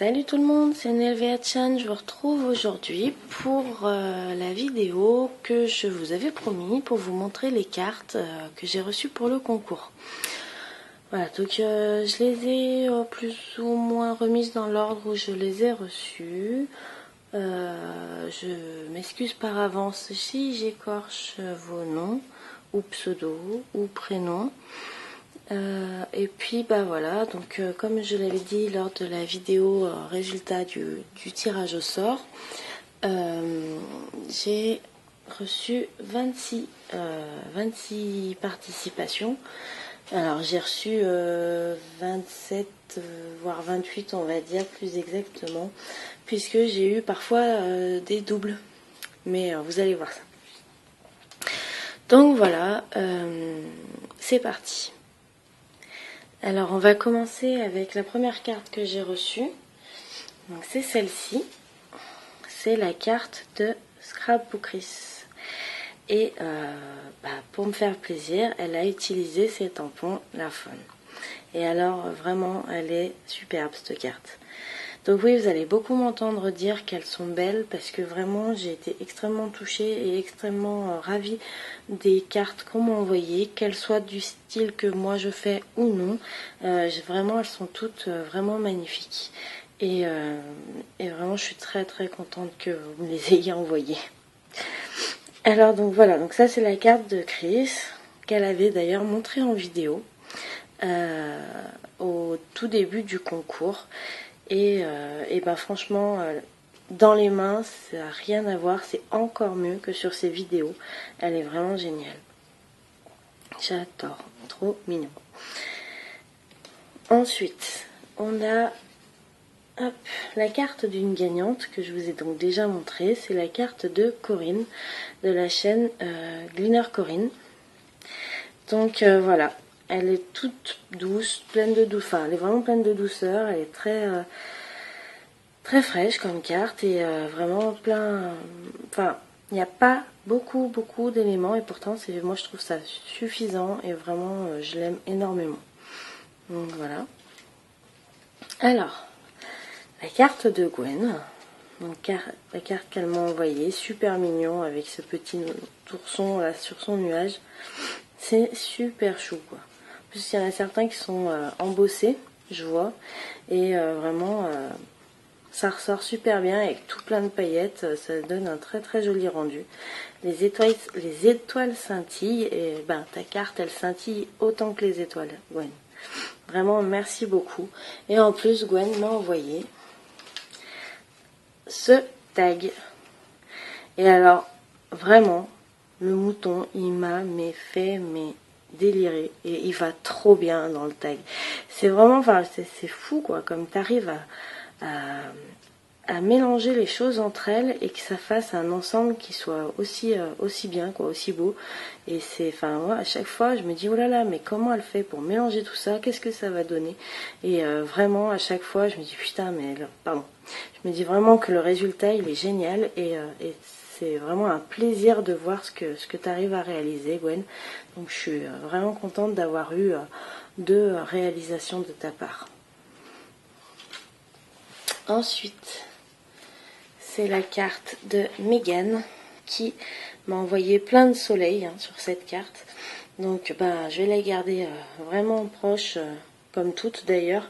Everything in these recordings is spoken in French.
Salut tout le monde, c'est Nelvea-chan, je vous retrouve aujourd'hui pour la vidéo que je vous avais promis pour vous montrer les cartes que j'ai reçues pour le concours. Voilà, donc je les ai plus ou moins remises dans l'ordre où je les ai reçues. Je m'excuse par avance si j'écorche vos noms, ou pseudo, ou prénoms. Et puis bah voilà, donc comme je l'avais dit lors de la vidéo résultat du tirage au sort, j'ai reçu 26 participations. Alors j'ai reçu 27 voire 28 on va dire plus exactement, puisque j'ai eu parfois des doubles, mais vous allez voir ça. Donc voilà, c'est parti. Alors on va commencer avec la première carte que j'ai reçue. Donc c'est celle-ci. C'est la carte de Scrapbookeries. Et pour me faire plaisir, elle a utilisé ses tampons La Faune. Et alors vraiment, elle est superbe cette carte. Donc oui, vous allez beaucoup m'entendre dire qu'elles sont belles parce que vraiment j'ai été extrêmement touchée et extrêmement ravie des cartes qu'on m'a envoyées, qu'elles soient du style que moi je fais ou non. Vraiment, elles sont toutes vraiment magnifiques. Et vraiment, je suis très très contente que vous me les ayez envoyées. Alors donc voilà, donc ça c'est la carte de Chris qu'elle avait d'ailleurs montrée en vidéo au tout début du concours. Et ben franchement, dans les mains, ça n'a rien à voir. C'est encore mieux que sur ces vidéos. Elle est vraiment géniale. J'adore. Trop mignon. Ensuite, on a la carte d'une gagnante que je vous ai donc déjà montrée. C'est la carte de Corinne, de la chaîne Gleaner Corinne. Donc voilà. Elle est toute douce, pleine de douceur. Enfin, elle est vraiment pleine de douceur. Elle est très fraîche comme carte et vraiment plein. Enfin, il n'y a pas beaucoup d'éléments et pourtant, moi je trouve ça suffisant et vraiment je l'aime énormément. Donc voilà. Alors, la carte de Gwen. Donc, la carte qu'elle m'a envoyée, super mignon avec ce petit ourson là sur son nuage. C'est super chou quoi. En plus, il y en a certains qui sont embossés, je vois, et vraiment ça ressort super bien avec tout plein de paillettes, ça donne un très très joli rendu. Les étoiles scintillent et ben ta carte elle scintille autant que les étoiles, Gwen. Vraiment merci beaucoup. Et en plus Gwen m'a envoyé ce tag. Et alors vraiment le mouton il m'a fait délirer et il va trop bien dans le tag. C'est vraiment, enfin c'est fou quoi, comme tu arrives à mélanger les choses entre elles et que ça fasse un ensemble qui soit aussi bien quoi, aussi beau. Et c'est, enfin moi à chaque fois je me dis oh là là, mais comment elle fait pour mélanger tout ça, qu'est-ce que ça va donner. Et vraiment à chaque fois je me dis putain mais pardon, je me dis vraiment que le résultat il est génial et c'est vraiment un plaisir de voir ce que tu arrives à réaliser, Gwen. Donc je suis vraiment contente d'avoir eu 2 réalisations de ta part. Ensuite, c'est la carte de Megan qui m'a envoyé plein de soleil sur cette carte. Donc je vais la garder vraiment proche, comme toutes d'ailleurs,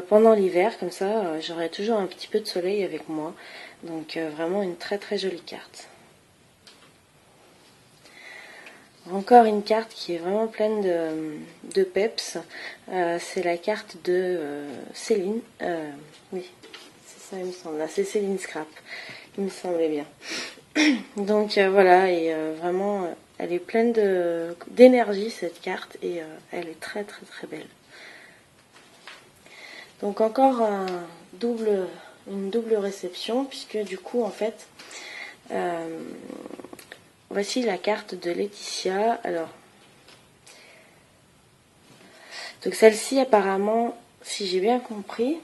pendant l'hiver. Comme ça, j'aurai toujours un petit peu de soleil avec moi. Donc vraiment une très très jolie carte. Encore une carte qui est vraiment pleine de peps. C'est la carte de Céline. Oui, c'est ça il me semble. Là, c'est Céline Scrap. Il me semblait bien. Donc voilà, et vraiment, elle est pleine d'énergie cette carte et elle est très très très belle. Donc encore une double réception puisque du coup en fait voici la carte de Laetitia. Alors donc celle-ci apparemment, si j'ai bien compris,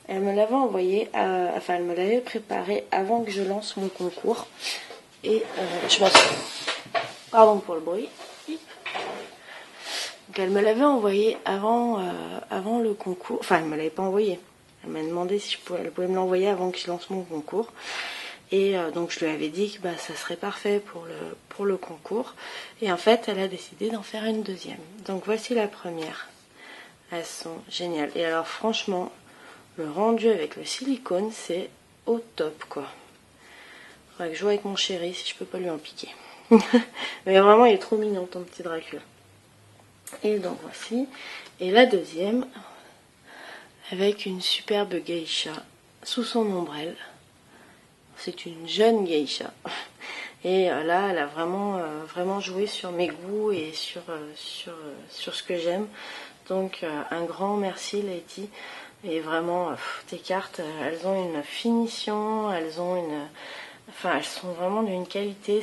elle me l'avait envoyée, enfin elle me l'avait préparée avant que je lance mon concours. Et je m'assure. Pardon pour le bruit. Donc elle me l'avait envoyé avant le concours. Enfin elle me l'avait pas envoyé. Elle m'a demandé si elle pouvait me l'envoyer avant que je lance mon concours. Et donc je lui avais dit que ça serait parfait pour le concours. Et en fait, elle a décidé d'en faire une deuxième. Donc voici la première. Elles sont géniales. Et alors franchement, le rendu avec le silicone, c'est au top quoi. Faudrait que je joue avec mon chéri si je peux pas lui en piquer. Mais vraiment, il est trop mignon ton petit Dracula. Et donc voici. Et la deuxième, avec une superbe geisha sous son ombrelle. C'est une jeune geisha. Et là, elle a vraiment joué sur mes goûts et sur ce que j'aime. Donc un grand merci Lady. Et vraiment, tes cartes, elles ont une finition, elles sont vraiment d'une qualité,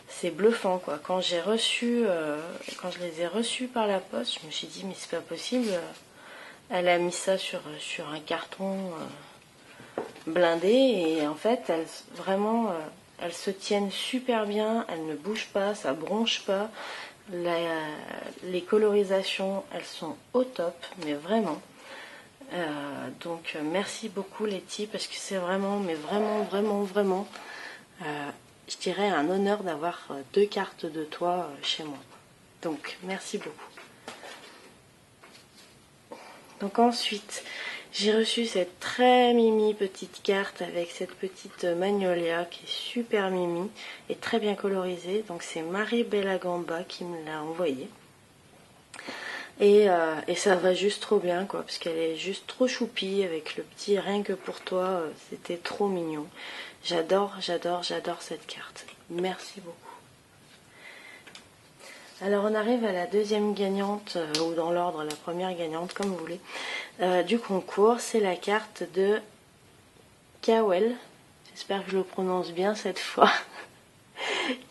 c'est bluffant quoi. Quand je les ai reçues par la poste, je me suis dit mais c'est pas possible. Elle a mis ça sur un carton blindé et en fait, elles se tiennent super bien, elles ne bougent pas, ça bronche pas. Les colorisations, elles sont au top, mais vraiment. Donc merci beaucoup Letty parce que c'est vraiment, mais vraiment, je dirais un honneur d'avoir 2 cartes de toi chez moi. Donc merci beaucoup. Donc ensuite, j'ai reçu cette très mimi petite carte avec cette petite magnolia qui est super mimi et très bien colorisée. Donc c'est Marie Bellagamba qui me l'a envoyée. Et ça va juste trop bien quoi, parce qu'elle est juste trop choupie avec le petit rien que pour toi, c'était trop mignon. J'adore cette carte. Merci beaucoup. Alors on arrive à la deuxième gagnante, ou dans l'ordre, la première gagnante, comme vous voulez, du concours. C'est la carte de Kawel. J'espère que je le prononce bien cette fois.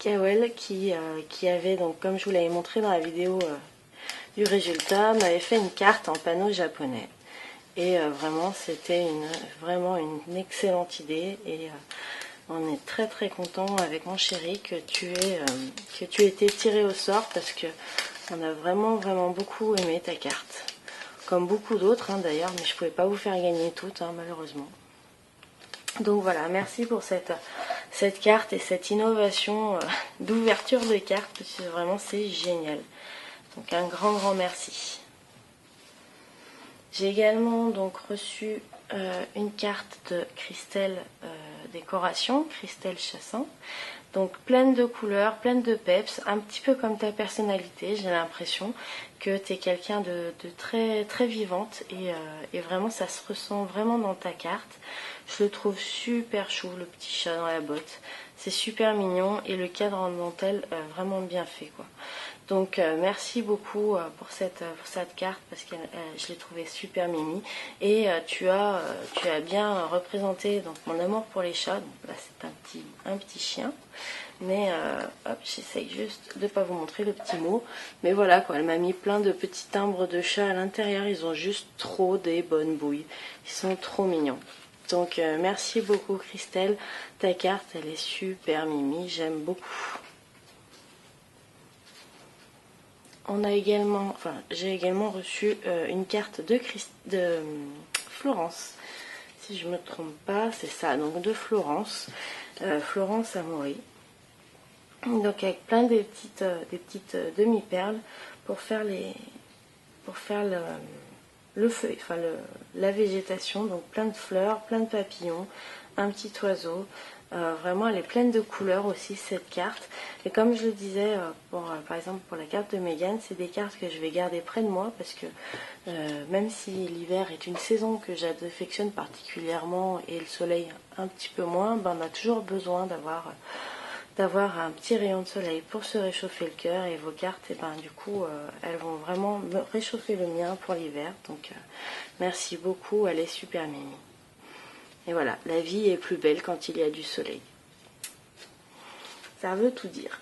Kawel qui avait, donc comme je vous l'avais montré dans la vidéo du résultat, m'avait fait une carte en panneau japonais. Et vraiment, c'était vraiment une excellente idée. Et on est très content avec mon chéri que tu aies été tiré au sort parce que on a vraiment beaucoup aimé ta carte. Comme beaucoup d'autres hein, d'ailleurs, mais je ne pouvais pas vous faire gagner toutes hein, malheureusement. Donc voilà, merci pour cette carte et cette innovation d'ouverture de cartes, parce que vraiment c'est génial. Donc un grand merci. J'ai également donc reçu une carte de Christelle Décoration, Christelle Chassin. Donc pleine de couleurs, pleine de peps, un petit peu comme ta personnalité. J'ai l'impression que tu es quelqu'un de très vivante et vraiment ça se ressent vraiment dans ta carte. Je le trouve super chou, le petit chat dans la botte. C'est super mignon et le cadre en dentelle vraiment bien fait quoi. Donc merci beaucoup pour cette carte parce que je l'ai trouvée super mimi et tu as bien représenté donc mon amour pour les chats. Donc là c'est un petit chien, mais hop, j'essaye juste de pas vous montrer le petit mot, mais voilà quoi, elle m'a mis plein de petits timbres de chats à l'intérieur, ils ont juste trop des bonnes bouilles, ils sont trop mignons. Donc merci beaucoup Christelle, ta carte elle est super mimi, j'aime beaucoup. J'ai également reçu une carte de Florence, si je me trompe pas, c'est ça, donc de Florence, Florence Amaury. Donc avec plein des petites demi-perles pour faire le feu, enfin la végétation, donc plein de fleurs, plein de papillons, un petit oiseau. Vraiment elle est pleine de couleurs aussi cette carte, et comme je le disais par exemple pour la carte de Megan, c'est des cartes que je vais garder près de moi parce que même si l'hiver est une saison que j'affectionne particulièrement et le soleil un petit peu moins, on a toujours besoin d'avoir un petit rayon de soleil pour se réchauffer le cœur, et vos cartes du coup elles vont vraiment me réchauffer le mien pour l'hiver, donc merci beaucoup, elle est super mimi. Et voilà, la vie est plus belle quand il y a du soleil. Ça veut tout dire.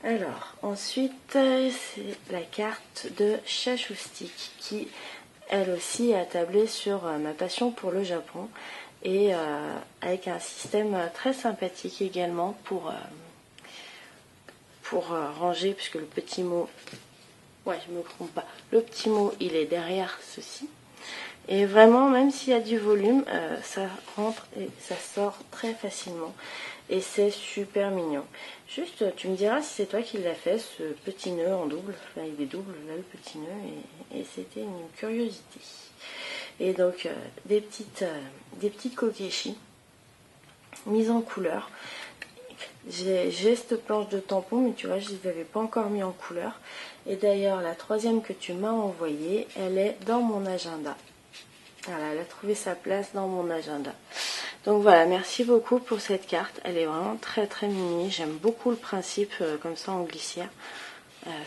Alors, ensuite, c'est la carte de Chachoustic qui, elle aussi, a tablé sur ma passion pour le Japon. Et avec un système très sympathique également pour ranger, puisque le petit mot... Ouais, je me trompe pas. Le petit mot, il est derrière ceci. Et vraiment, même s'il y a du volume, ça rentre et ça sort très facilement. Et c'est super mignon. Juste, tu me diras si c'est toi qui l'as fait, ce petit nœud en double. Enfin, il est double, là, le petit nœud. Et c'était une curiosité. Et donc, des petites kokeshi mises en couleur. J'ai cette planche de tampons, mais tu vois, je ne les avais pas encore mis en couleur. Et d'ailleurs, la troisième que tu m'as envoyée, elle est dans mon agenda. Voilà, elle a trouvé sa place dans mon agenda. Donc voilà, merci beaucoup pour cette carte. Elle est vraiment très très mini. J'aime beaucoup le principe comme ça en glissière.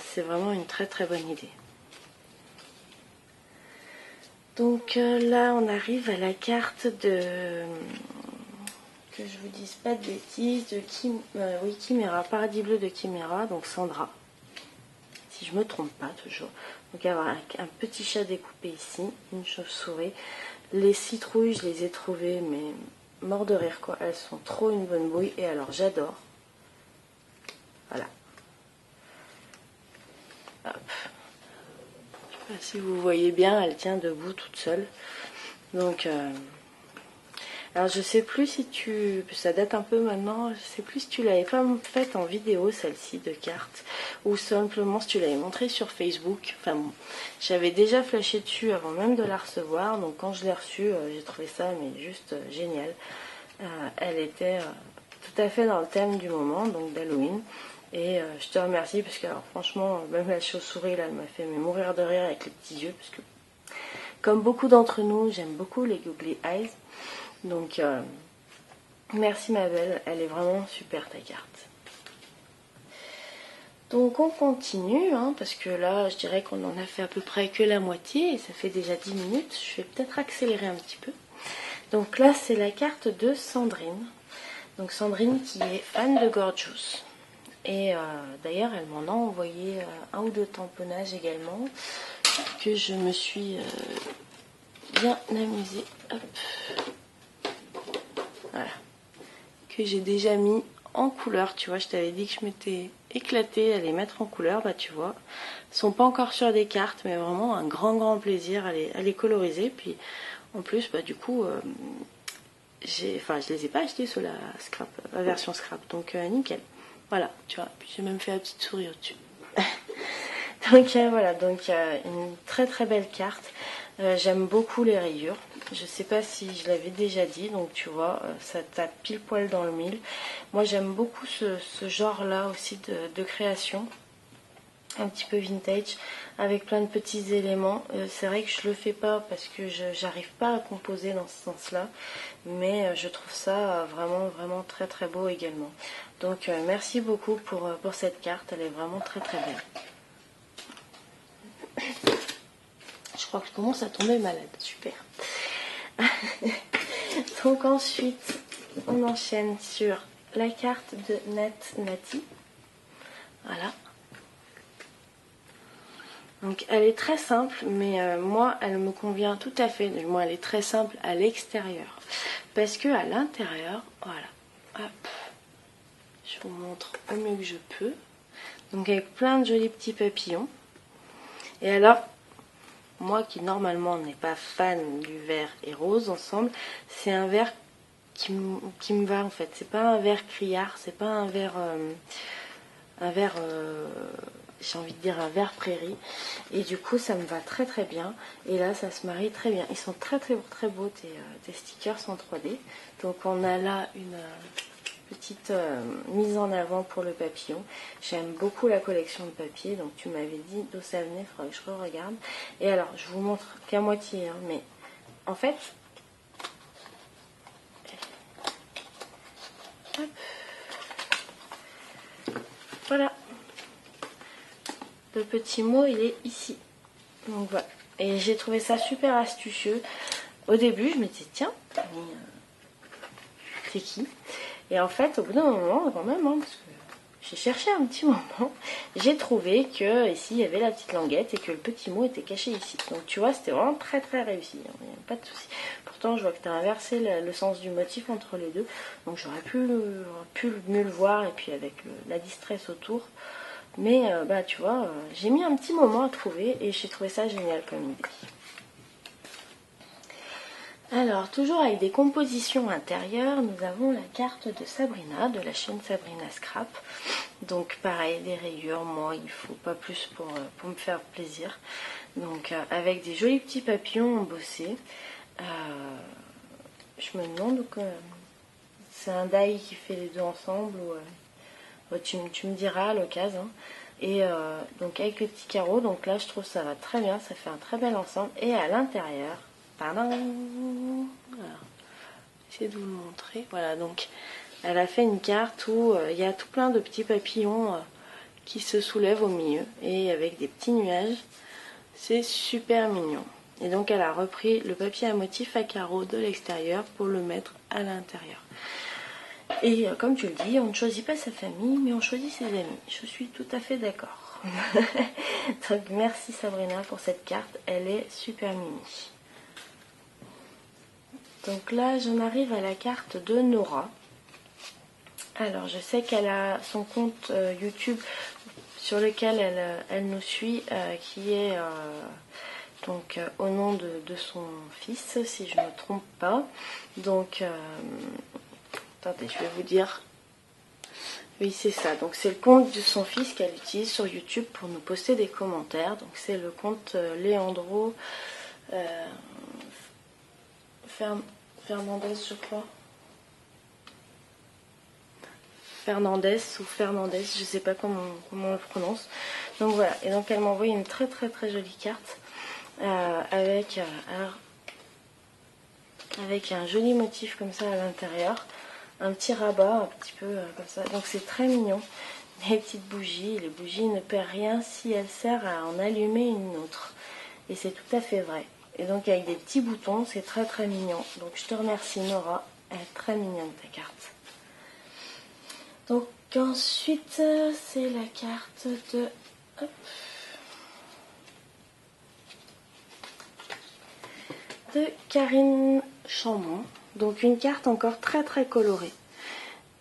C'est vraiment une très très bonne idée. Donc là, on arrive à la carte de... que je vous dise pas de bêtises, de oui, Chimera, Paradis Bleu de Chimera, donc Sandra. Si je me trompe pas toujours. Donc avoir un petit chat découpé ici, une chauve-souris. Les citrouilles, je les ai trouvées, mais mort de rire quoi. Elles sont trop une bonne bouille. Et alors j'adore. Voilà. Hop. Je sais pas si vous voyez bien, elle tient debout toute seule. Donc alors je sais plus si ça date un peu maintenant, je sais plus si tu l'avais pas faite en vidéo celle-ci de carte, ou simplement si tu l'avais montrée sur Facebook. Enfin bon, j'avais déjà flashé dessus avant même de la recevoir, donc quand je l'ai reçue, j'ai trouvé ça mais juste génial. Elle était tout à fait dans le thème du moment, donc d'Halloween. Et je te remercie parce que alors, franchement, même la chauve-souris là, elle m'a fait mourir de rire avec les petits yeux, parce que comme beaucoup d'entre nous, j'aime beaucoup les googly eyes. Donc, merci ma belle, elle est vraiment super ta carte. Donc on continue, hein, parce que là, je dirais qu'on en a fait à peu près que la moitié, et ça fait déjà 10 minutes. Je vais peut-être accélérer un petit peu. Donc là, c'est la carte de Sandrine. Donc Sandrine qui est fan de Gorgeous. Et d'ailleurs, elle m'en a envoyé un ou deux tamponnages également, que je me suis bien amusée. Hop. Voilà, que j'ai déjà mis en couleur, tu vois, je t'avais dit que je m'étais éclatée à les mettre en couleur, bah tu vois, elles sont pas encore sur des cartes, mais vraiment un grand plaisir à les coloriser, puis en plus, bah du coup, je les ai pas achetés sur la version scrap, donc nickel, voilà, tu vois, puis j'ai même fait la petite souris au-dessus. Donc voilà, donc une très belle carte. J'aime beaucoup les rayures. Je sais pas si je l'avais déjà dit, donc tu vois, ça tape pile poil dans le mille. Moi j'aime beaucoup ce genre là aussi de création, un petit peu vintage, avec plein de petits éléments. C'est vrai que je le fais pas parce que j'arrive pas à composer dans ce sens là, mais je trouve ça vraiment très beau également. Donc merci beaucoup pour cette carte, elle est vraiment très belle. Je crois que je commence à tomber malade, super. Donc ensuite, on enchaîne sur la carte de Nati. Voilà. Donc elle est très simple, mais moi elle me convient tout à fait. Moi elle est très simple à l'extérieur. Parce que à l'intérieur, voilà. Hop. Je vous montre au mieux que je peux. Donc avec plein de jolis petits papillons. Et alors, moi qui normalement n'est pas fan du vert et rose ensemble, c'est un vert qui me va en fait. C'est pas un vert criard, c'est pas un vert, j'ai envie de dire un vert prairie. Et du coup ça me va très bien. Et là ça se marie très bien. Ils sont très beaux tes stickers en 3D. Donc on a là une petite mise en avant pour le papillon. J'aime beaucoup la collection de papier, donc tu m'avais dit d'où ça venait, il faudrait que je re-regarde. Et alors, je vous montre qu'à moitié, hein, mais en fait, hop, voilà, le petit mot il est ici. Donc voilà, et j'ai trouvé ça super astucieux. Au début, je m'étais dit, tiens, c'est qui? Et en fait, au bout d'un moment, quand même, hein, parce que j'ai cherché un petit moment, j'ai trouvé que ici il y avait la petite languette et que le petit mot était caché ici. Donc tu vois, c'était vraiment très réussi, hein, il n'y a pas de souci. Pourtant, je vois que tu as inversé le sens du motif entre les deux, donc j'aurais pu mieux le voir et puis avec la distress autour. Mais bah tu vois, j'ai mis un petit moment à trouver et j'ai trouvé ça génial comme idée. Alors, toujours avec des compositions intérieures, nous avons la carte de Sabrina, de la chaîne Sabrina Scrap. Donc pareil, des rayures, moi il faut pas plus pour me faire plaisir. Donc avec des jolis petits papillons embossés. Je me demande, c'est un die qui fait les deux ensemble ou tu me diras à l'occasion. Et donc avec les petits carreaux, donc là je trouve ça va très bien, ça fait un très bel ensemble. Et à l'intérieur, pardon, voilà, j'essaie de vous le montrer. Voilà, donc elle a fait une carte où il y a tout plein de petits papillons qui se soulèvent au milieu et avec des petits nuages. C'est super mignon. Et donc elle a repris le papier à motif à carreaux de l'extérieur pour le mettre à l'intérieur. Et comme tu le dis, on ne choisit pas sa famille, mais on choisit ses amis. Je suis tout à fait d'accord. Donc merci Sabrina pour cette carte, elle est super mimi. Donc là, j'en arrive à la carte de Nora. Alors, je sais qu'elle a son compte YouTube sur lequel elle nous suit, qui est donc au nom de son fils, si je ne me trompe pas. Donc, attendez, je vais vous dire. Oui, c'est ça. Donc, c'est le compte de son fils qu'elle utilise sur YouTube pour nous poster des commentaires. Donc, c'est le compte Leandro Fernandez, je crois. Fernandez ou Fernandez, je sais pas comment on le prononce. Donc voilà, et donc elle m'a envoyé une très très très jolie carte avec un joli motif comme ça à l'intérieur, un petit rabat un petit peu comme ça, donc c'est très mignon. Les petites bougies, les bougies ne perdent rien si elles servent à en allumer une autre, et c'est tout à fait vrai. Et donc avec des petits boutons, c'est très très mignon. Donc je te remercie Nora, elle est très mignonne ta carte. Donc ensuite, c'est la carte de Karine Chambon. Donc une carte encore très très colorée.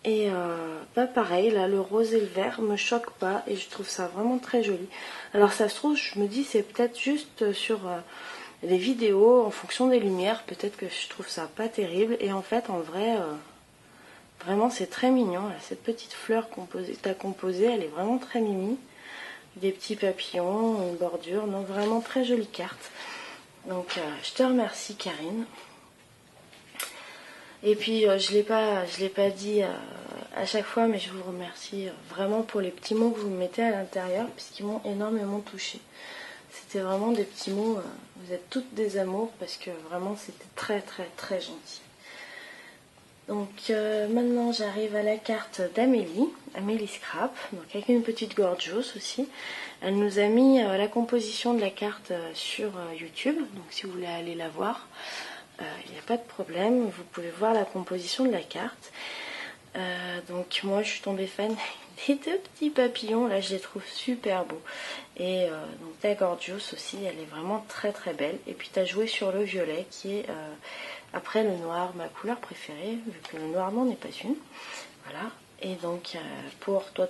Et pareil, là le rose et le vert me choquent pas et je trouve ça vraiment très joli. Alors ça se trouve, je me dis c'est peut-être juste sur les vidéos, en fonction des lumières, peut-être que je trouve ça pas terrible. Et en fait, en vrai... vraiment, c'est très mignon. Là, cette petite fleur que tu as composée, elle est vraiment très mimi. Des petits papillons, une bordure. Donc, vraiment très jolie carte. Donc, je te remercie, Karine. Et puis, je l'ai pas dit à chaque fois, mais je vous remercie vraiment pour les petits mots que vous me mettez à l'intérieur, puisqu'ils m'ont énormément touchée. C'était vraiment des petits mots. Vous êtes toutes des amours, parce que vraiment, c'était très, très, très gentil. Donc maintenant j'arrive à la carte d'Amélie, Amélie Scrap, donc avec une petite gorgeous aussi. Elle nous a mis la composition de la carte sur YouTube, donc si vous voulez aller la voir, il n'y a pas de problème, vous pouvez voir la composition de la carte. Donc moi je suis tombée fan des deux petits papillons, là je les trouve super beaux. Et donc ta gorgeous aussi, elle est vraiment très très belle. Et puis tu as joué sur le violet qui est... après le noir, ma couleur préférée, vu que le noir n'en est pas une. Voilà. Et donc pour toi.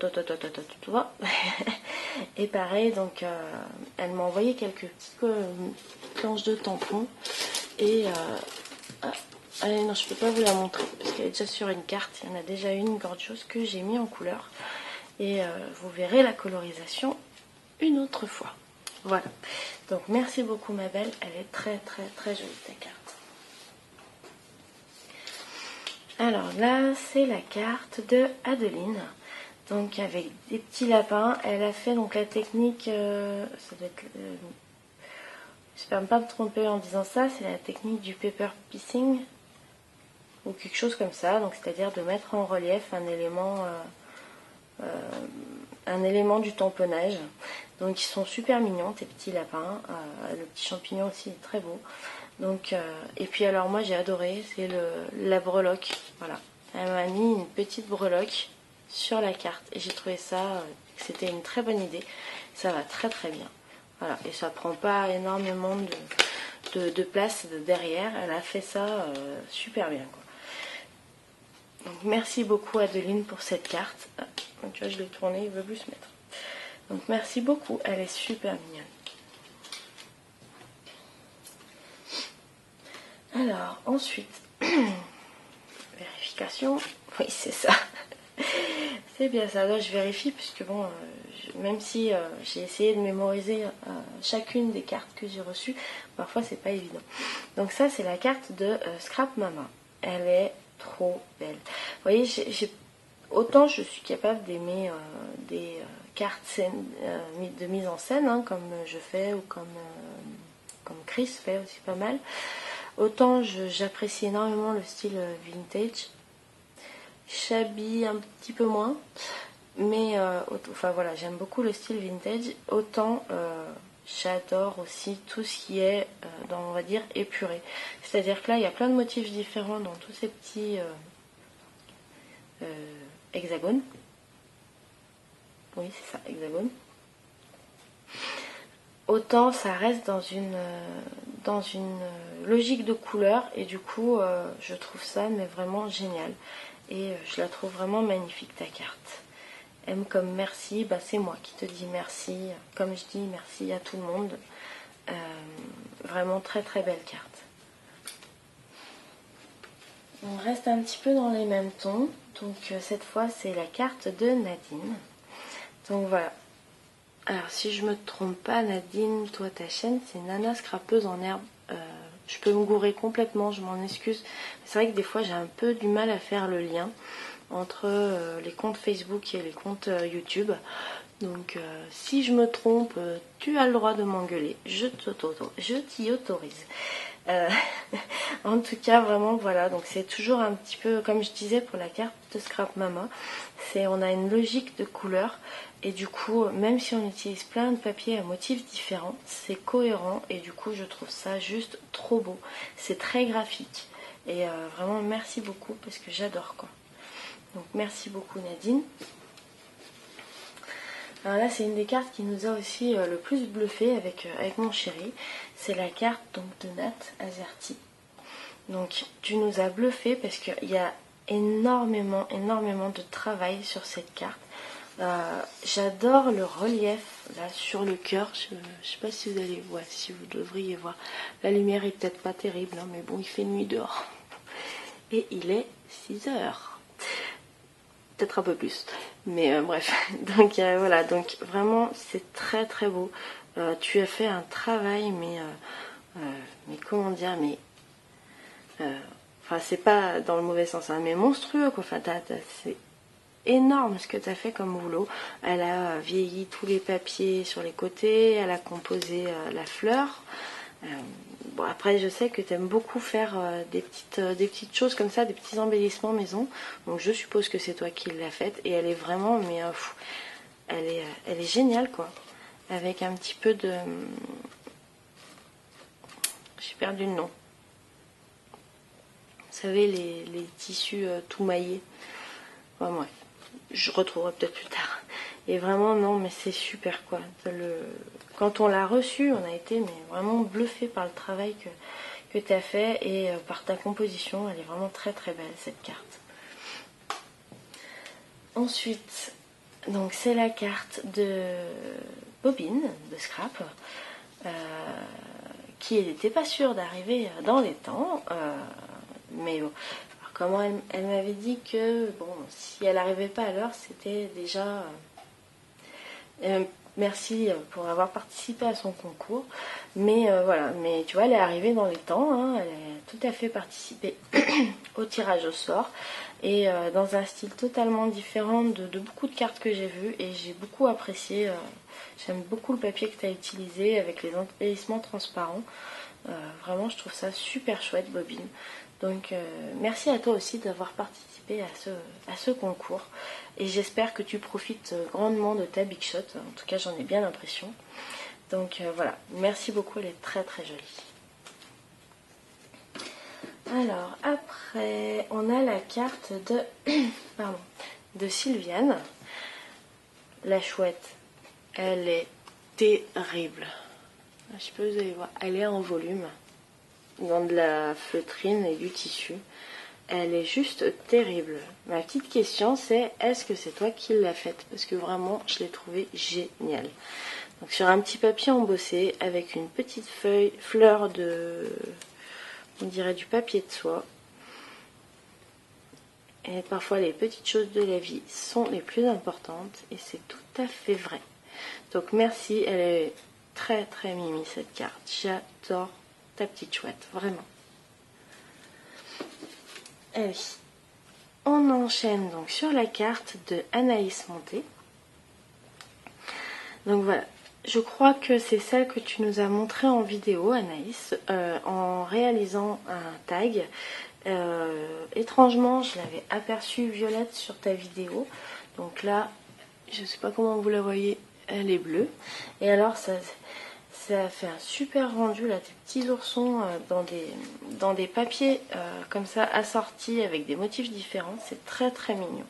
Et pareil, donc elle m'a envoyé quelques petites planches de tampons. Et allez, non, je peux pas vous la montrer parce qu'elle est déjà sur une carte. Il y en a déjà une gorgeous que j'ai mis en couleur. Et vous verrez la colorisation une autre fois. Voilà. Donc merci beaucoup ma belle. Elle est très très très jolie ta carte. Alors là, c'est la carte de Adeline. Donc avec des petits lapins. Elle a fait donc la technique, ça doit être... j'espère ne pas me tromper en disant ça, c'est la technique du paper piecing. Ou quelque chose comme ça. Donc c'est-à-dire de mettre en relief un élément du tamponnage. Donc ils sont super mignons, tes petits lapins. Le petit champignon aussi est très beau. Donc, et puis alors moi j'ai adoré, c'est la breloque. Voilà, elle m'a mis une petite breloque sur la carte et j'ai trouvé ça, c'était une très bonne idée. Ça va très très bien. Voilà, et ça prend pas énormément de place derrière. Elle a fait ça super bien, quoi. Donc merci beaucoup Adeline pour cette carte. Ah, tu vois, je l'ai tournée, il veut plus se mettre. Donc merci beaucoup, elle est super mignonne. Alors, ensuite, vérification. Oui, c'est ça. C'est bien ça. Là, je vérifie puisque bon, même si j'ai essayé de mémoriser chacune des cartes que j'ai reçues, parfois c'est pas évident. Donc ça, c'est la carte de Scrap Mama. Elle est trop belle. Vous voyez, autant je suis capable d'aimer des cartes de mise en scène, hein, comme je fais ou comme Chris fait aussi pas mal. Autant j'apprécie énormément le style vintage. Shabby un petit peu moins. Mais enfin voilà, j'aime beaucoup le style vintage. Autant j'adore aussi tout ce qui est, on va dire, épuré. C'est-à-dire que là, il y a plein de motifs différents dans tous ces petits hexagones. Oui, c'est ça, hexagone. Autant ça reste dans une logique de couleur et du coup, je trouve ça mais vraiment génial. Et je la trouve vraiment magnifique, ta carte. M comme merci, bah c'est moi qui te dis merci. Comme je dis merci à tout le monde. Vraiment très très belle carte. On reste un petit peu dans les mêmes tons. Donc cette fois c'est la carte de Nadine. Donc voilà. Alors si je me trompe pas, Nadine, toi ta chaîne c'est Nana Scrapeuse en herbe. Je peux me gourer complètement, je m'en excuse. C'est vrai que des fois j'ai un peu du mal à faire le lien entre les comptes Facebook et les comptes YouTube. Donc si je me trompe, tu as le droit de m'engueuler. Je t'y autorise. En tout cas, vraiment, voilà. Donc c'est toujours un petit peu, comme je disais pour la carte de Scrap Mama, on a une logique de couleur. Et du coup, même si on utilise plein de papiers à motifs différents, c'est cohérent. Et du coup, je trouve ça juste trop beau. C'est très graphique. Et vraiment, merci beaucoup parce que j'adore quoi. Donc merci beaucoup Nadine. Alors là c'est une des cartes qui nous a aussi le plus bluffé avec mon chéri. C'est la carte donc de Nat Azerty. Donc tu nous as bluffé parce qu'il y a énormément de travail sur cette carte. J'adore le relief là sur le cœur. Je sais pas si vous allez voir, si vous devriez voir. La lumière est peut-être pas terrible, hein, mais bon il fait nuit dehors. Et il est 6 heures. Peut-être un peu plus, mais bref. Donc voilà, donc vraiment c'est très très beau. Tu as fait un travail, mais comment dire, mais enfin c'est pas dans le mauvais sens, hein, mais monstrueux quoi. Enfin c'est énorme ce que tu as fait comme boulot. Elle a vieilli tous les papiers sur les côtés, elle a composé la fleur. Bon, après je sais que tu aimes beaucoup faire des petites choses comme ça, des petits embellissements maison. Donc je suppose que c'est toi qui l'as faite. Et elle est vraiment, mais elle est géniale quoi. Avec un petit peu de... J'ai perdu le nom. Vous savez, les tissus tout maillés. Enfin, bref, je retrouverai peut-être plus tard. Et vraiment, non, mais c'est super quoi. Quand on l'a reçu, on a été mais vraiment bluffé par le travail que tu as fait et par ta composition. Elle est vraiment très très belle cette carte. Ensuite, donc c'est la carte de Bobine, de Scrap, qui n'était pas sûre d'arriver dans les temps. Mais bon, alors comment elle m'avait dit que bon, si elle n'arrivait pas à l'heure, c'était déjà... merci pour avoir participé à son concours. Mais voilà, mais tu vois, elle est arrivée dans les temps, hein, elle a tout à fait participé au tirage au sort. Et dans un style totalement différent de beaucoup de cartes que j'ai vues. Et j'ai beaucoup apprécié. J'aime beaucoup le papier que tu as utilisé avec les embellissements transparents. Vraiment, je trouve ça super chouette, Bobine. Donc, merci à toi aussi d'avoir participé à ce concours. Et j'espère que tu profites grandement de ta Big Shot. En tout cas, j'en ai bien l'impression. Donc, voilà. Merci beaucoup, elle est très très jolie. Alors, après, on a la carte de Sylviane. La chouette, elle est terrible. Je sais pas si vous allez voir, elle est en volume, dans de la feutrine et du tissu. Elle est juste terrible. Ma petite question c'est, est-ce que c'est toi qui l'as faite? Parce que vraiment, je l'ai trouvée géniale. Donc sur un petit papier embossé, avec une petite fleur de on dirait du papier de soie. Et parfois les petites choses de la vie sont les plus importantes et c'est tout à fait vrai. Donc merci, elle est très très mimi cette carte. J'adore ta petite chouette, vraiment. Et oui. On enchaîne donc sur la carte de Anaïs Monté. Donc voilà, je crois que c'est celle que tu nous as montrée en vidéo, Anaïs, en réalisant un tag. Étrangement, je l'avais aperçue violette sur ta vidéo. Donc là, je ne sais pas comment vous la voyez, elle est bleue. Et alors, ça fait un super rendu, là, tes petits oursons dans des papiers comme ça, assortis avec des motifs différents. C'est très très mignon.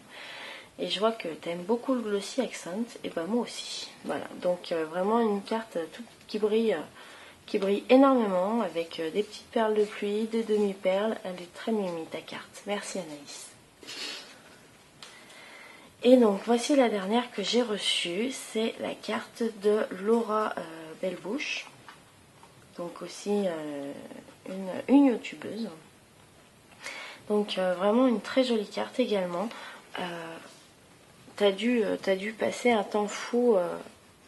Et je vois que tu aimes beaucoup le Glossy Accent, et ben moi aussi. Voilà, donc vraiment une carte qui brille énormément, avec des petites perles de pluie, des demi-perles. Elle est très mimi ta carte. Merci Anaïs. Et donc voici la dernière que j'ai reçue, c'est la carte de Laura Bellebouche. Donc aussi une youtubeuse. Donc vraiment une très jolie carte également. T'as dû passer un temps fou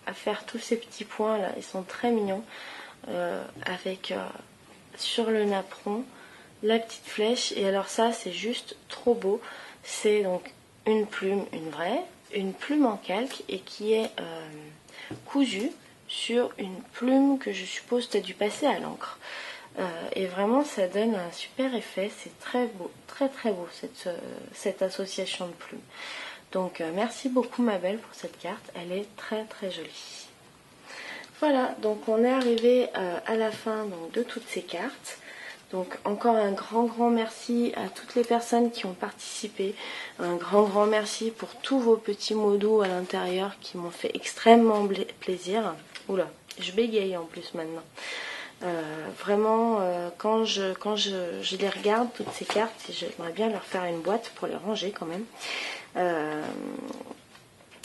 à faire tous ces petits points là, ils sont très mignons, avec sur le napperon la petite flèche. Et alors ça c'est juste trop beau, c'est donc une plume, une plume en calque et qui est cousue sur une plume que je suppose tu as dû passer à l'encre. Et vraiment ça donne un super effet, c'est très beau, très très beau cette association de plumes. Donc merci beaucoup ma belle pour cette carte, elle est très très jolie. Voilà, donc on est arrivé à la fin donc, de toutes ces cartes. Donc encore un grand merci à toutes les personnes qui ont participé. Un grand merci pour tous vos petits mots doux à l'intérieur qui m'ont fait extrêmement plaisir. Oula, je bégaye en plus maintenant. Vraiment, quand je les regarde, toutes ces cartes, j'aimerais bien leur faire une boîte pour les ranger quand même.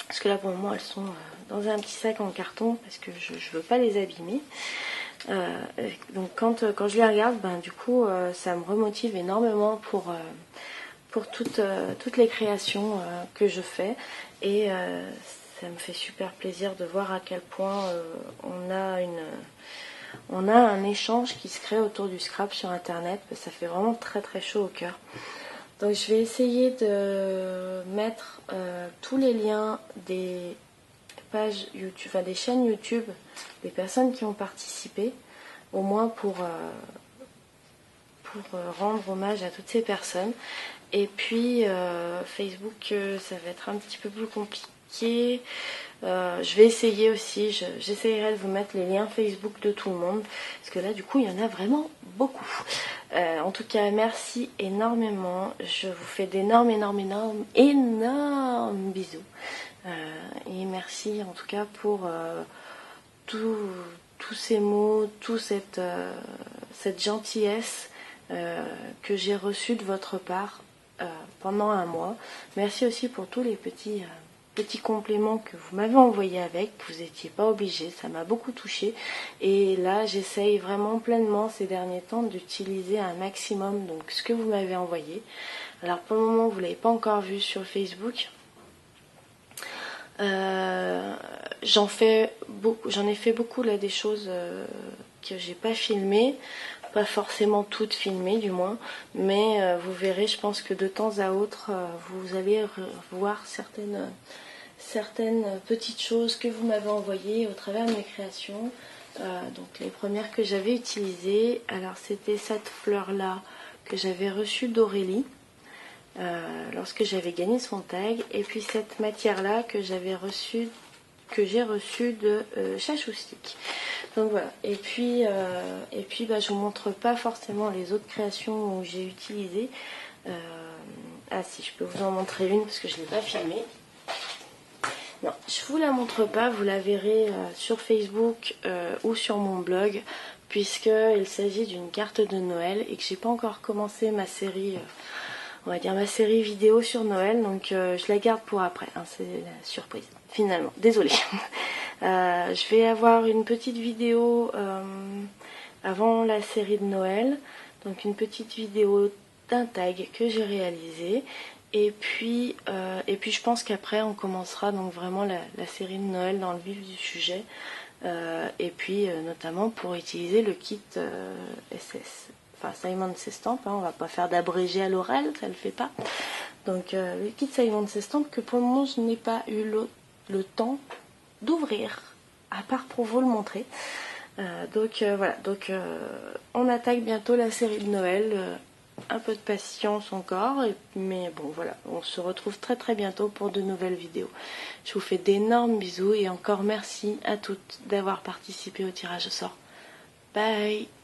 Parce que là pour le moment elles sont dans un petit sac en carton parce que je ne veux pas les abîmer. Donc quand je les regarde, ben, du coup ça me remotive énormément pour toutes les créations que je fais. Et ça me fait super plaisir de voir à quel point on a un échange qui se crée autour du scrap sur internet. Ça fait vraiment très très chaud au cœur. Donc je vais essayer de mettre tous les liens des pages YouTube, enfin des chaînes YouTube des personnes qui ont participé, au moins pour rendre hommage à toutes ces personnes. Et puis Facebook, ça va être un petit peu plus compliqué. Je vais essayer aussi, j'essayerai de vous mettre les liens Facebook de tout le monde, parce que là du coup il y en a vraiment beaucoup. En tout cas merci énormément, je vous fais d'énormes bisous. Et merci en tout cas pour tous ces mots, toute cette gentillesse que j'ai reçue de votre part pendant un mois. Merci aussi pour tous les petits compléments que vous m'avez envoyés avec, vous n'étiez pas obligé, ça m'a beaucoup touchée. Et là j'essaye vraiment pleinement ces derniers temps d'utiliser un maximum donc ce que vous m'avez envoyé. Alors pour le moment vous ne l'avez pas encore vu sur Facebook. J'en ai fait beaucoup là, des choses que j'ai pas filmées, pas forcément toutes filmées du moins, mais vous verrez, je pense que de temps à autre vous allez voir certaines petites choses que vous m'avez envoyées au travers de mes créations. Donc les premières que j'avais utilisées, alors c'était cette fleur là que j'avais reçue d'Aurélie lorsque j'avais gagné son tag, et puis cette matière là que j'ai reçue de Chachoustic. Donc voilà, et puis bah, je vous montre pas forcément les autres créations où j'ai utilisé. Ah si, je peux vous en montrer une parce que je ne l'ai pas filmée. Non, je vous la montre pas, vous la verrez sur Facebook ou sur mon blog, puisqu'il s'agit d'une carte de Noël et que j'ai pas encore commencé ma série, on va dire ma série vidéo sur Noël, donc je la garde pour après, hein, c'est la surprise finalement, désolée. Je vais avoir une petite vidéo avant la série de Noël, Donc une petite vidéo d'un tag que j'ai réalisé. Et puis je pense qu'après on commencera donc vraiment la série de Noël dans le vif du sujet. Et puis notamment pour utiliser le kit SS. Enfin Simon Says Stamp, hein, on va pas faire d'abrégé à l'oral, ça le fait pas. Donc le kit Simon Says Stamp que pour le moment je n'ai pas eu le temps d'ouvrir, à part pour vous le montrer. Voilà, on attaque bientôt la série de Noël. Un peu de patience encore, mais bon voilà, on se retrouve très très bientôt pour de nouvelles vidéos. Je vous fais d'énormes bisous et encore merci à toutes d'avoir participé au tirage au sort. Bye.